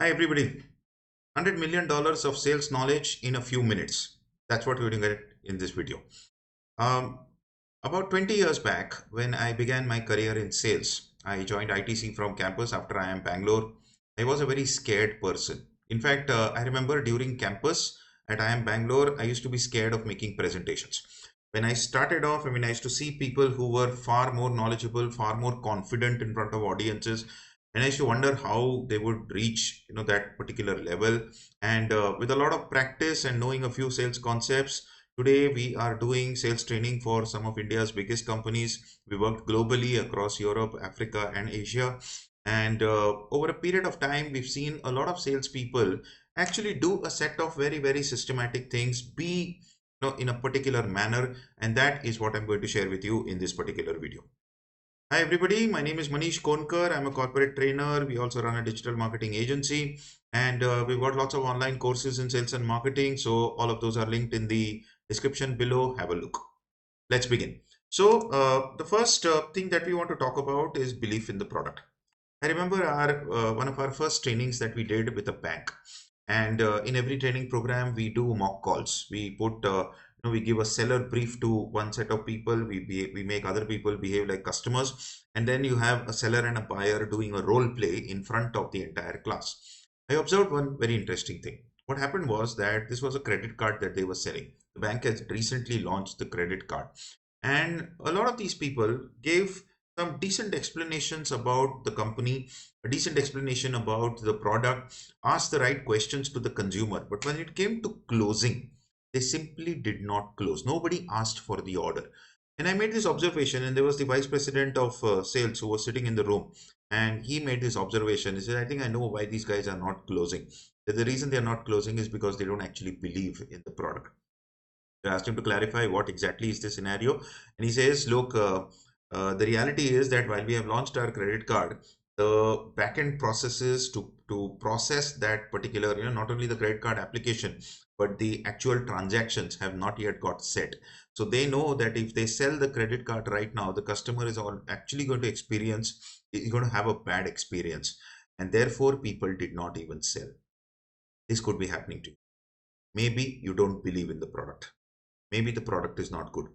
Hi, everybody. $100 million of sales knowledge in a few minutes. That's what we're going to get in this video. Um, about 20 years back, when I began my career in sales, I joined ITC from campus after IIM Bangalore. I was a very scared person. In fact, I remember during campus at IIM Bangalore, I used to be scared of making presentations. When I started off, I used to see people who were far more knowledgeable, far more confident in front of audiences, and I used to wonder how they would reach, that particular level. And with a lot of practice and knowing a few sales concepts, today we are doing sales training for some of India's biggest companies. We worked globally across Europe, Africa, and Asia. And over a period of time, we've seen a lot of salespeople actually do a set of very, very systematic things, be in a particular manner. And that is what I'm going to share with you in this particular video. Hi everybody, my name is Maneesh Konkar. I'm a corporate trainer. We also run a digital marketing agency, and we've got lots of online courses in sales and marketing. So all of those are linked in the description below. Have a look. Let's begin. So the first thing that we want to talk about is belief in the product. I remember our one of our first trainings that we did with a bank, and in every training program we do mock calls. We put we give a seller brief to one set of people. We make other people behave like customers, and then you have a seller and a buyer doing a role play in front of the entire class. I observed one very interesting thing. What happened was that this was a credit card that they were selling. The bank has recently launched the credit card, and a lot of these people gave some decent explanations about the company, a decent explanation about the product, asked the right questions to the consumer. But when it came to closing, they simply did not close. Nobody asked for the order. And I made this observation, and there was the vice president of sales who was sitting in the room, and he made this observation. He said, I think I know why these guys are not closing. The reason they are not closing is because they don't actually believe in the product. I asked him to clarify what exactly is the scenario, and he says, "Look, the reality is that while we have launched our credit card, the backend processes to process that particular, not only the credit card application, but the actual transactions have not yet got set. So they know that if they sell the credit card right now, the customer is all actually going to is going to have a bad experience, and therefore people did not even sell. This could be happening to you. Maybe you don't believe in the product. Maybe the product is not good.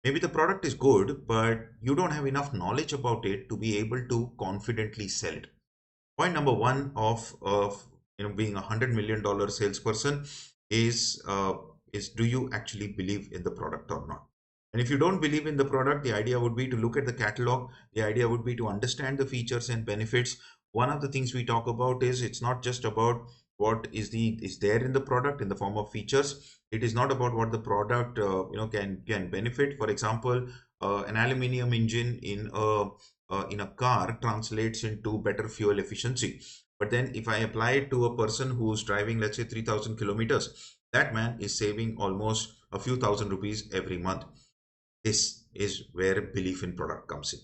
Maybe the product is good, but you don't have enough knowledge about it to be able to confidently sell it. Point number one of being $100 million salesperson is do you actually believe in the product or not? And if you don't believe in the product, the idea would be to look at the catalog. The idea would be to understand the features and benefits. One of the things we talk about is it's not just about what is there in the product in the form of features. It is not about what the product can benefit. For example, an aluminium engine in a car translates into better fuel efficiency. But then if I apply it to a person who's driving, let's say 3,000 kilometers, that man is saving almost a few thousand rupees every month. This is where belief in product comes in.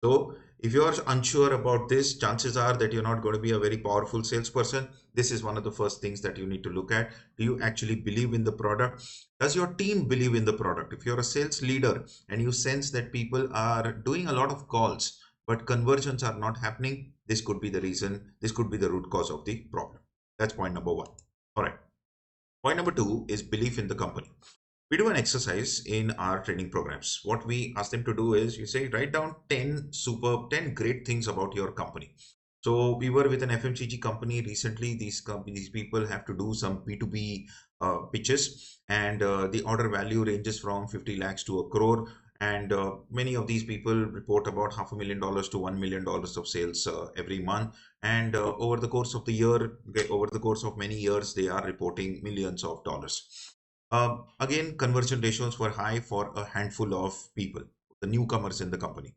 So if you're unsure about this, chances are that you're not going to be a very powerful salesperson. This is one of the first things that you need to look at. Do you actually believe in the product? Does your team believe in the product? If you're a sales leader and you sense that people are doing a lot of calls, but conversions are not happening, this could be the reason. This could be the root cause of the problem. That's point number one. All right. Point number two is belief in the company. We do an exercise in our training programs. What we ask them to do is you say, write down 10 great things about your company. So we were with an FMCG company recently. These people have to do some B2B pitches, and the order value ranges from 50 lakhs to a crore. And many of these people report about $500,000 to $1 million of sales every month. And over the course of the year, over the course of many years, they are reporting millions of dollars. Again, conversion ratios were high for a handful of people, the newcomers in the company.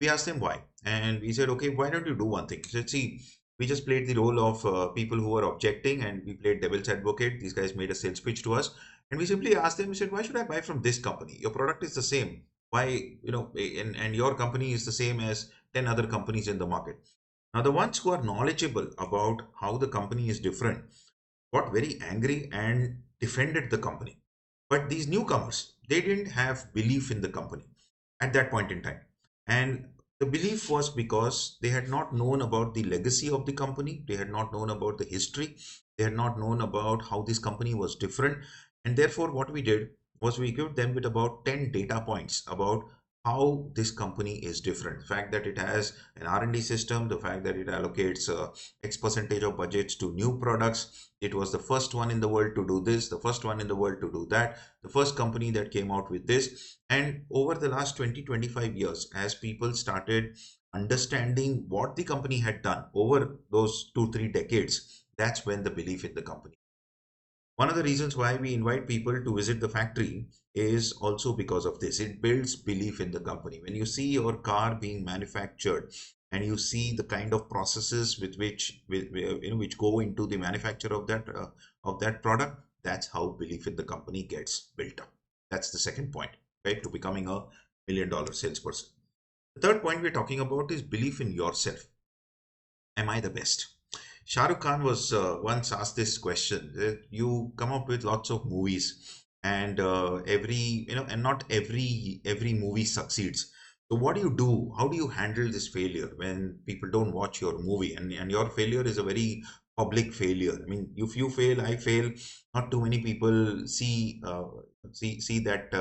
We asked them why, and we said, okay, why don't you do one thing? He said, see, we just played the role of people who were objecting, and we played devil's advocate. These guys made a sales pitch to us, and we simply asked them, we said, why should I buy from this company? Your product is the same. Why, and your company is the same as 10 other companies in the market. Now, the ones who are knowledgeable about how the company is different got very angry and defended the company. But these newcomers, they didn't have belief in the company at that point in time. And The belief was because they had not known about the legacy of the company, they had not known about the history, they had not known about how this company was different. And therefore, what we did was we gave them with about 10 data points about how this company is different. The fact that it has an R&D system, the fact that it allocates X percentage of budgets to new products. It was the first one in the world to do this, the first one in the world to do that, the first company that came out with this. And over the last 20-25 years, as people started understanding what the company had done over those 2-3 decades, that's when the belief in the company. One of the reasons why we invite people to visit the factory is also because of this. It builds belief in the company. When you see your car being manufactured and you see the kind of processes with which which go into the manufacture of that product, that's how belief in the company gets built up. That's the second point, right? To becoming a $1 million salesperson. The third point we're talking about is belief in yourself. Am I the best? Shah Rukh Khan was once asked this question. You come up with lots of movies, and and not every movie succeeds. So what do you do? How do you handle this failure when people don't watch your movie, and your failure is a very public failure? I mean, if you fail, I fail. Not too many people see that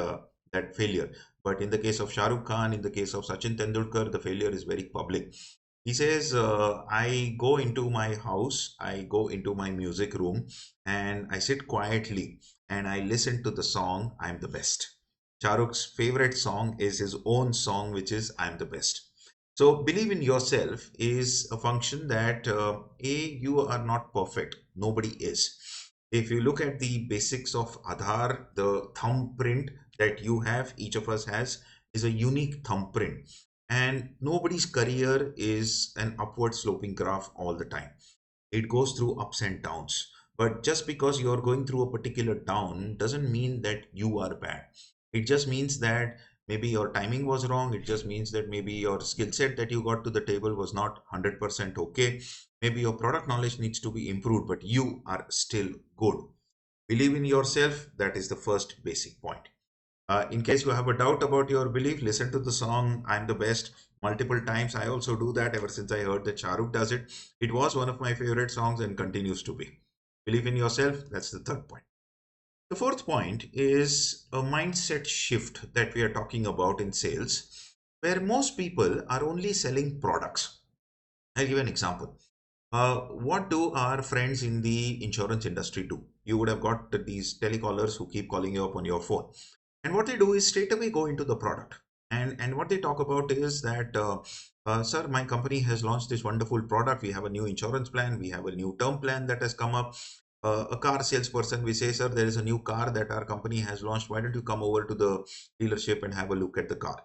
failure. But in the case of Shah Rukh Khan, in the case of Sachin Tendulkar, the failure is very public. He says, I go into my house, I go into my music room, and I sit quietly and I listen to the song, I'm the best. Shahrukh's favorite song is his own song, which is I'm the best. So, believe in yourself is a function that, you are not perfect. Nobody is. If you look at the basics of Aadhaar, the thumbprint that you have, each of us has, is a unique thumbprint. And nobody's career is an upward sloping graph all the time. It goes through ups and downs. But just because you're going through a particular down doesn't mean that you are bad. It just means that maybe your timing was wrong. It just means that maybe your skill set that you got to the table was not 100% okay. Maybe your product knowledge needs to be improved, but you are still good. Believe in yourself. That is the first basic point. In case you have a doubt about your belief, listen to the song I'm the Best multiple times. I also do that ever since I heard that Shahrukh does it. It was one of my favorite songs and continues to be. Believe in yourself, that's the third point. The fourth point is a mindset shift that we are talking about in sales, where most people are only selling products. I'll give an example. What do our friends in the insurance industry do? You would have got these telecallers who keep calling you up on your phone. And what they do is straight away go into the product. And what they talk about is that, sir, my company has launched this wonderful product. We have a new insurance plan. We have a new term plan that has come up. A car salesperson, we say, sir, there is a new car that our company has launched. Why don't you come over to the dealership and have a look at the car?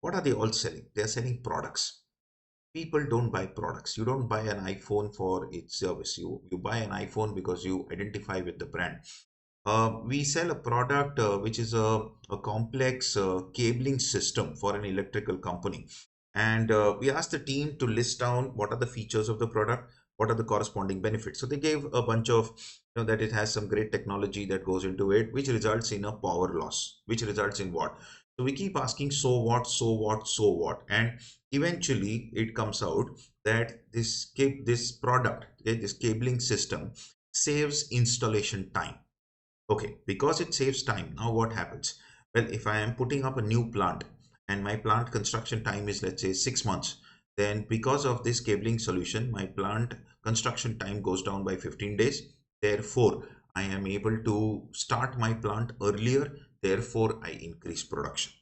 What are they all selling? They are selling products. People don't buy products. You don't buy an iPhone for its service. You buy an iPhone because you identify with the brand. We sell a product which is a complex cabling system for an electrical company. And we asked the team to list down what are the features of the product, what are the corresponding benefits. So they gave a bunch of, that it has some great technology that goes into it, which results in a power loss, which results in what? So we keep asking, so what, so what, so what? And eventually it comes out that this product, this cabling system saves installation time. Okay, because it saves time. Now what happens? Well, if I am putting up a new plant and my plant construction time is, let's say, 6 months, then because of this cabling solution, my plant construction time goes down by 15 days. Therefore, I am able to start my plant earlier. Therefore, I increase production.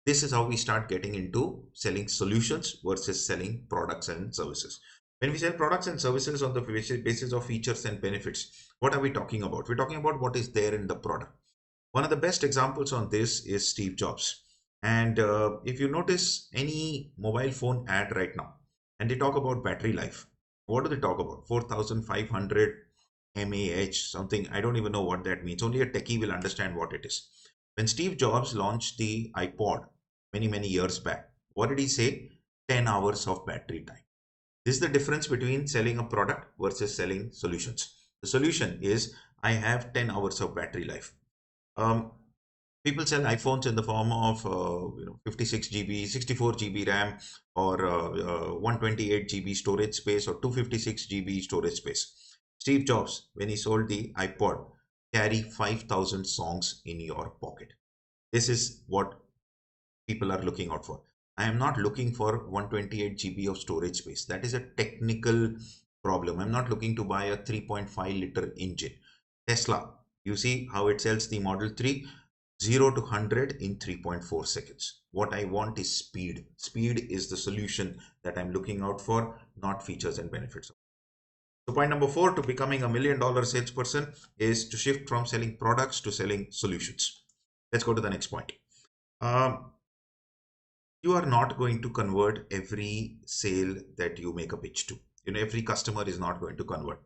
This is how we start getting into selling solutions versus selling products and services. When we sell products and services on the basis of features and benefits, what are we talking about? We're talking about what is there in the product. One of the best examples on this is Steve Jobs. And if you notice any mobile phone ad right now, and they talk about battery life, what do they talk about? 4,500 mAh, something. I don't even know what that means. Only a techie will understand what it is. When Steve Jobs launched the iPod many years back, what did he say? 10 hours of battery time. This is the difference between selling a product versus selling solutions. The solution is I have 10 hours of battery life. Um, People sell iPhones in the form of 56 GB, 64 GB RAM, or 128 GB storage space, or 256 GB storage space. Steve Jobs, when he sold the iPod, carry 5,000 songs in your pocket. This is what people are looking out for. I am not looking for 128 GB of storage space. That is a technical problem. I'm not looking to buy a 3.5 liter engine. Tesla, you see how it sells the Model 3, 0 to 100 in 3.4 seconds. What I want is speed. Speed is the solution that I'm looking out for, not features and benefits. So point number 4 to becoming a $1 million salesperson is to shift from selling products to selling solutions. Let's go to the next point. Um, you are not going to convert every sale that you make a pitch to. Every customer is not going to convert.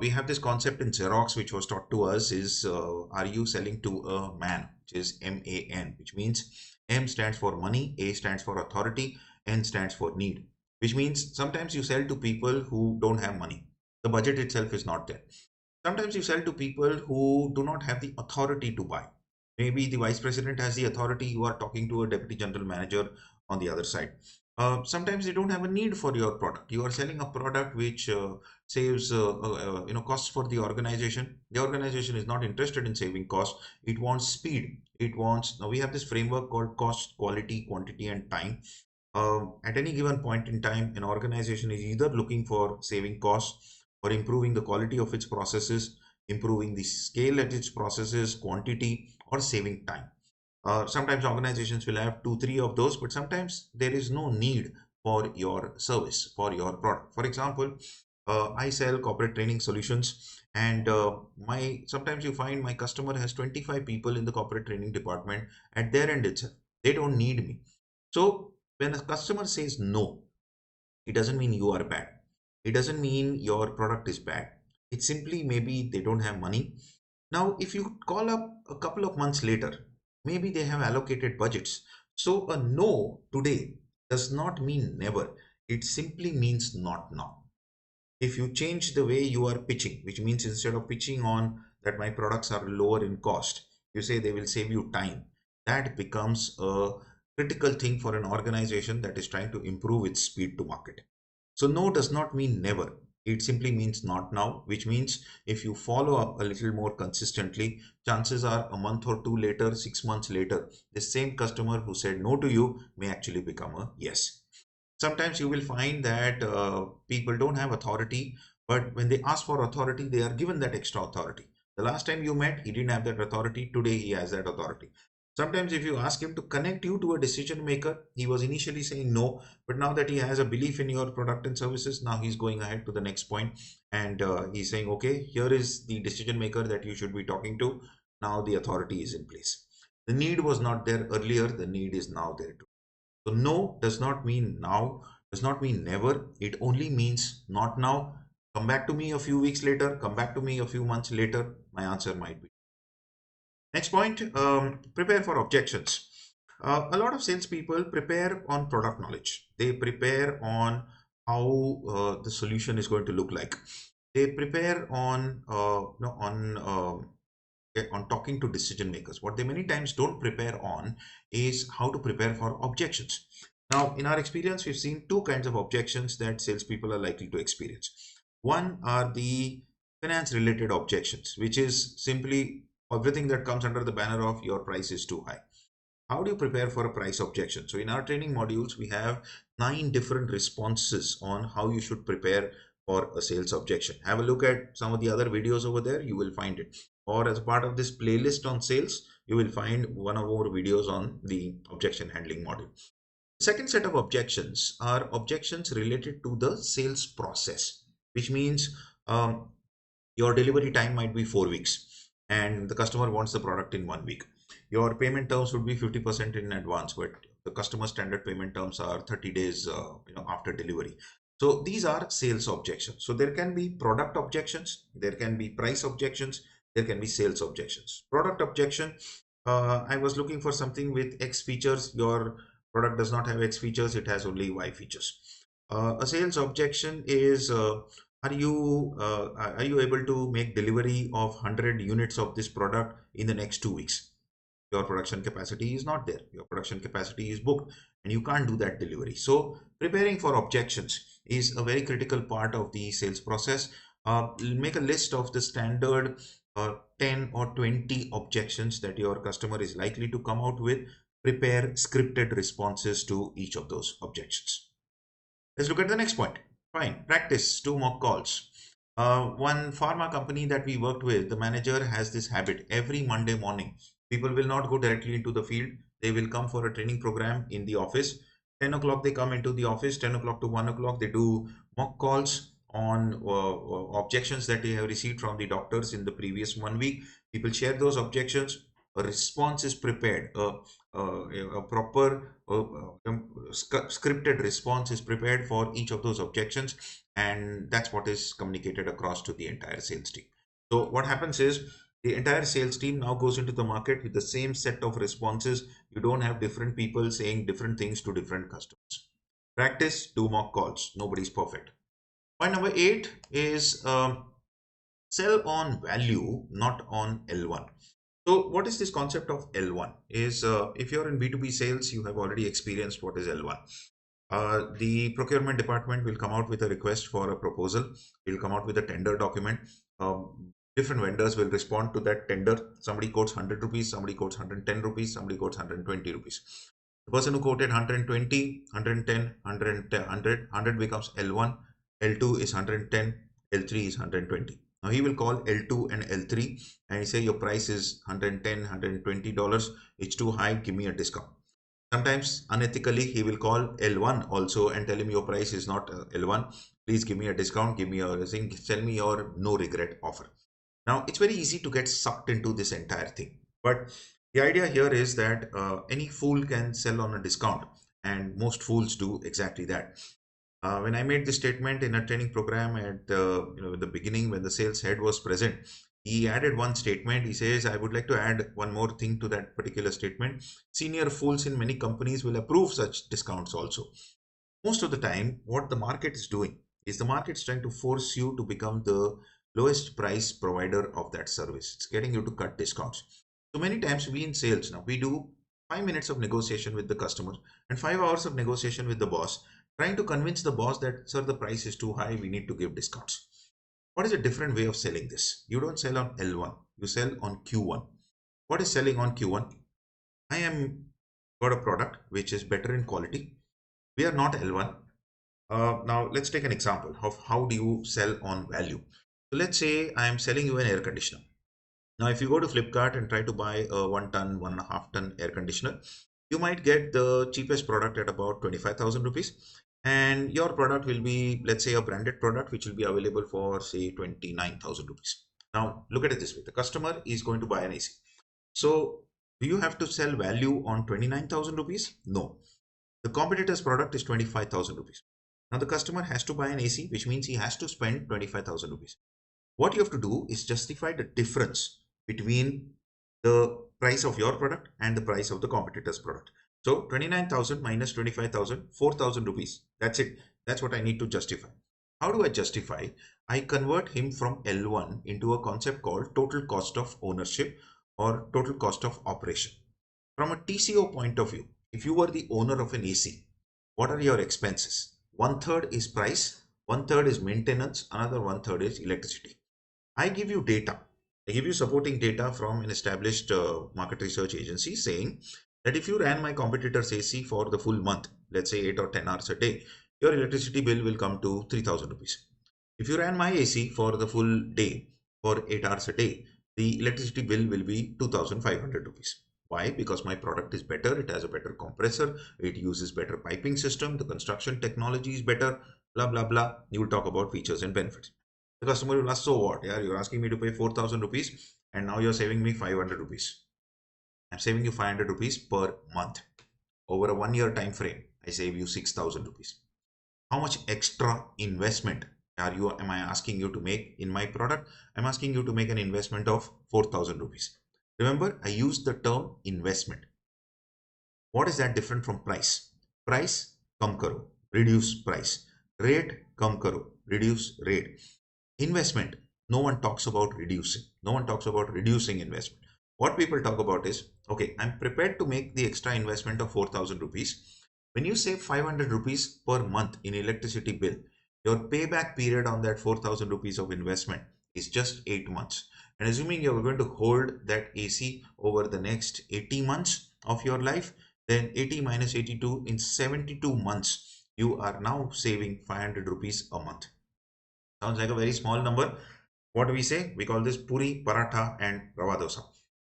We have this concept in Xerox, which was taught to us is, are you selling to a man, which is MAN, which means M stands for money, A stands for authority, N stands for need, which means sometimes you sell to people who don't have money. The budget itself is not there. Sometimes you sell to people who do not have the authority to buy. Maybe the vice president has the authority, you are talking to a deputy general manager on the other side. Sometimes they don't have a need for your product. You are selling a product which saves costs for the organization. The organization is not interested in saving costs. It wants speed. It wants, now we have this framework called cost, quality, quantity, and time. At any given point in time, an organization is either looking for saving costs or improving the quality of its processes, improving the scale at its processes, quantity, or saving time. Sometimes organizations will have two, three of those, but sometimes there is no need for your service, for your product. For example, I sell corporate training solutions, and my sometimes you find my customer has 25 people in the corporate training department at their end itself. They don't need me. So when a customer says no, it doesn't mean you are bad. It doesn't mean your product is bad. It simply maybe they don't have money. Now, if you call up a couple of months later, maybe they have allocated budgets. So a no today does not mean never. It simply means not now. If you change the way you are pitching, which means instead of pitching on that my products are lower in cost, you say they will save you time. That becomes a critical thing for an organization that is trying to improve its speed to market. So no does not mean never. It simply means not now, which means if you follow up a little more consistently, chances are a month or two later, 6 months later, the same customer who said no to you may actually become a yes. Sometimes you will find that people don't have authority, but when they ask for authority, they are given that extra authority. The last time you met, he didn't have that authority. Today, he has that authority. Sometimes if you ask him to connect you to a decision maker, he was initially saying no, but now that he has a belief in your product and services, now he's going ahead to the next point, and he's saying, okay, here is the decision maker that you should be talking to. Now the authority is in place. The need was not there earlier. The need is now there too. So no does not mean now, does not mean never. It only means not now. Come back to me a few weeks later, come back to me a few months later. My answer might be. Next point, prepare for objections. A lot of salespeople prepare on product knowledge. They prepare on how the solution is going to look like. They prepare on on talking to decision makers. What they many times don't prepare on is how to prepare for objections. Now, in our experience, we've seen two kinds of objections that salespeople are likely to experience. One are the finance related objections, which is simply everything that comes under the banner of your price is too high. How do you prepare for a price objection? So in our training modules, we have 9 different responses on how you should prepare for a sales objection. Have a look at some of the other videos over there. You will find it. Or as part of this playlist on sales, you will find one or more videos on the objection handling module. The second set of objections are objections related to the sales process, which means your delivery time might be 4 weeks and the customer wants the product in 1 week. Your payment terms would be 50% in advance, but the customer standard payment terms are 30 days after delivery. So these are sales objections. So there can be product objections, there can be price objections, there can be sales objections. Product objection, I was looking for something with X features. Your product does not have X features, it has only Y features. A sales objection is are you able to make delivery of 100 units of this product in the next 2 weeks? your production capacity is not there. Your production capacity is booked and you can't do that delivery. So preparing for objections is a very critical part of the sales process. Make a list of the standard 10 or 20 objections that your customer is likely to come out with. Prepare scripted responses to each of those objections. Let's look at the next point. Fine. Practice 2 mock calls. One pharma company that we worked with, the manager has this habit. Every Monday morning, people will not go directly into the field. They will come for a training program in the office. 10 o'clock, they come into the office. 10 o'clock to 1 o'clock, they do mock calls on objections that they have received from the doctors in the previous 1 week. People share those objections. A response is prepared. A proper scripted response is prepared for each of those objections, and that's what is communicated across to the entire sales team. So what happens is the entire sales team now goes into the market with the same set of responses. You don't have different people saying different things to different customers. Practice, do mock calls. Nobody's perfect. Point number 8 is sell on value, not on L1. So what is this concept of L1? Is if you're in B2B sales, you have already experienced what is L1. The procurement department will come out with a request for a proposal. Will come out with a tender document. Different vendors will respond to that tender. Somebody quotes 100 rupees, somebody quotes 110 rupees, somebody quotes 120 rupees. The person who quoted 120, 110, 100 becomes L1. L2 is 110, L3 is 120. Now he will call L2 and L3 and he say your price is 110, $120. It's too high. Give me a discount. Sometimes unethically he will call L1 also and tell him your price is not L1. Please give me a discount. Give me your thing. Sell me your no regret offer. Now it's very easy to get sucked into this entire thing. But the idea here is that any fool can sell on a discount, and most fools do exactly that. When I made this statement in a training program at the beginning, when the sales head was present, he added one statement. He says, I would like to add one more thing to that particular statement. Senior fools in many companies will approve such discounts also. Most of the time, what the market is doing is the market is trying to force you to become the lowest price provider of that service. It's getting you to cut discounts. So many times we in sales now, we do 5 minutes of negotiation with the customer and 5 hours of negotiation with the boss, trying to convince the boss that, sir, the price is too high, we need to give discounts. What is a different way of selling this? You don't sell on L1, you sell on Q1. What is selling on Q1? I am got a product which is better in quality. We are not L1. Now let's take an example of how do you sell on value. So let's say I am selling you an air conditioner. Now, if you go to Flipkart and try to buy a 1 ton, 1.5 ton air conditioner, you might get the cheapest product at about 25,000 rupees. And your product will be, let's say, a branded product, which will be available for, say, 29,000 rupees. Now, look at it this way. The customer is going to buy an AC. So, do you have to sell value on 29,000 rupees? No. The competitor's product is 25,000 rupees. Now, the customer has to buy an AC, which means he has to spend 25,000 rupees. What you have to do is justify the difference between the price of your product and the price of the competitor's product. So 29,000 minus 25,000, 4,000 rupees. That's it. That's what I need to justify. How do I justify? I convert him from L1 into a concept called total cost of ownership or total cost of operation. From a TCO point of view, if you were the owner of an AC, what are your expenses? 1/3 is price, 1/3 is maintenance, another 1/3 is electricity. I give you data. I give you supporting data from an established market research agency saying that if you ran my competitor's AC for the full month, let's say 8 or 10 hours a day, your electricity bill will come to 3,000 rupees. If you ran my AC for the full day, for 8 hours a day, the electricity bill will be 2,500 rupees. Why? Because my product is better, it has a better compressor, it uses better piping system, the construction technology is better, blah, blah, blah. You will talk about features and benefits. The customer will ask, so what? Yeah, you're asking me to pay 4,000 rupees and now you're saving me 500 rupees. I'm saving you 500 rupees per month. Over a 1 year time frame, I save you 6,000 rupees. How much extra investment am I asking you to make in my product? I'm asking you to make an investment of 4,000 rupees. Remember, I used the term investment. What is that different from price? Price, kam karo, reduce price. Rate, kam karo, reduce rate. Investment, no one talks about reducing. No one talks about reducing investment. What people talk about is, okay, I'm prepared to make the extra investment of 4,000 rupees. When you save 500 rupees per month in electricity bill, your payback period on that 4,000 rupees of investment is just 8 months. And assuming you're going to hold that AC over the next 80 months of your life, then 80 minus 82, in 72 months, you are now saving 500 rupees a month. Sounds like a very small number. What do we say? We call this puri, paratha, and rava dosa.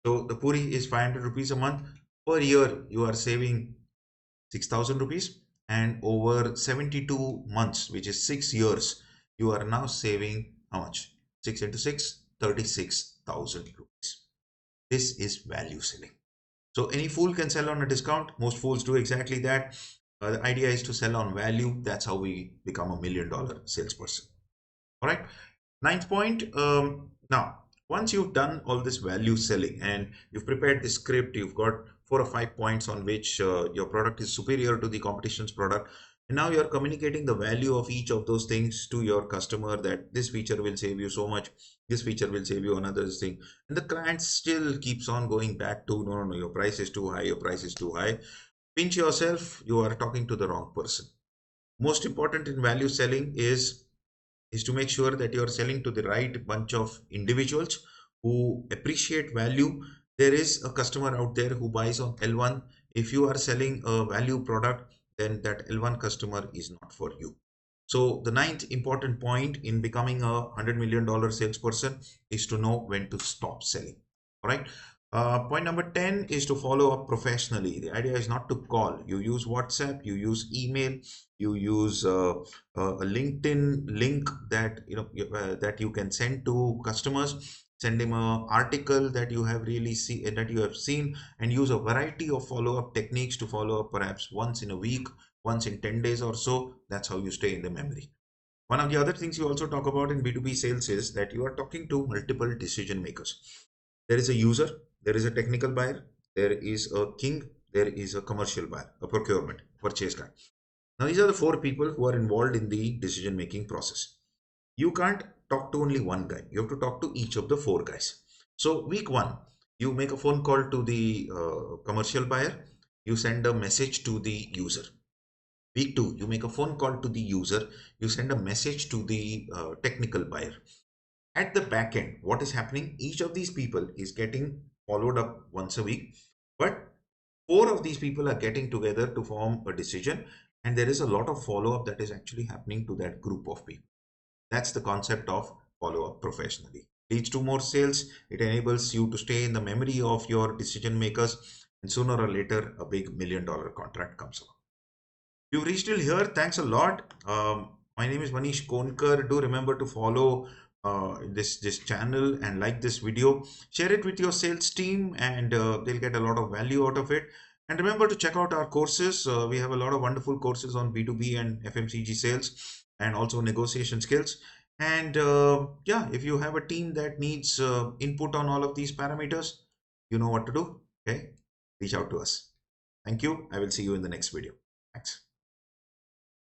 So the puri is 500 rupees a month. Per year, you are saving 6,000 rupees. And over 72 months, which is 6 years, you are now saving how much? 6 into 6, 36,000 rupees. This is value selling. So any fool can sell on a discount. Most fools do exactly that. The idea is to sell on value. That's how we become a $1,000,000 salesperson. All right. Ninth point. Now, once you've done all this value selling and you've prepared the script, you've got 4 or 5 points on which your product is superior to the competition's product. And now you're communicating the value of each of those things to your customer, that this feature will save you so much, this feature will save you another thing. And the client still keeps on going back to, no, no, no, your price is too high, your price is too high. Pinch yourself, you are talking to the wrong person. Most important in value selling is to make sure that you're selling to the right bunch of individuals who appreciate value. There is a customer out there who buys on L1. If you are selling a value product, then that L1 customer is not for you. So the ninth important point in becoming a $100 million salesperson is to know when to stop selling. All right. Point number 10 is to follow up professionally. The idea is not to call. You use WhatsApp, you use email, you use a LinkedIn link that that you can send to customers. Send them an article that you have seen, and use a variety of follow-up techniques to follow up, perhaps once in a week, once in 10 days or so. That's how you stay in the memory. One of the other things you also talk about in B2B sales is that you are talking to multiple decision makers. There is a user, there is a technical buyer, there is a king, there is a commercial buyer, a procurement, purchase guy. Now, these are the four people who are involved in the decision making process. You can't talk to only one guy, you have to talk to each of the four guys. So, week one, you make a phone call to the commercial buyer, you send a message to the user. Week two, you make a phone call to the user, you send a message to the technical buyer. At the back end, what is happening? Each of these people is getting followed up once a week, but four of these people are getting together to form a decision, and there is a lot of follow up that is actually happening to that group of people. That's the concept of follow up professionally. Leads to more sales. It enables you to stay in the memory of your decision makers, and sooner or later, a big $1,000,000 contract comes along. You've reached till here. Thanks a lot. My name is Maneesh Konkar. Do remember to follow this channel and like this video. Share it with your sales team, and they'll get a lot of value out of it. And remember to check out our courses. We have a lot of wonderful courses on B2B and FMCG sales, and also negotiation skills. And yeah, if you have a team that needs input on all of these parameters, you know what to do. Okay, reach out to us. Thank you. I will see you in the next video. Thanks.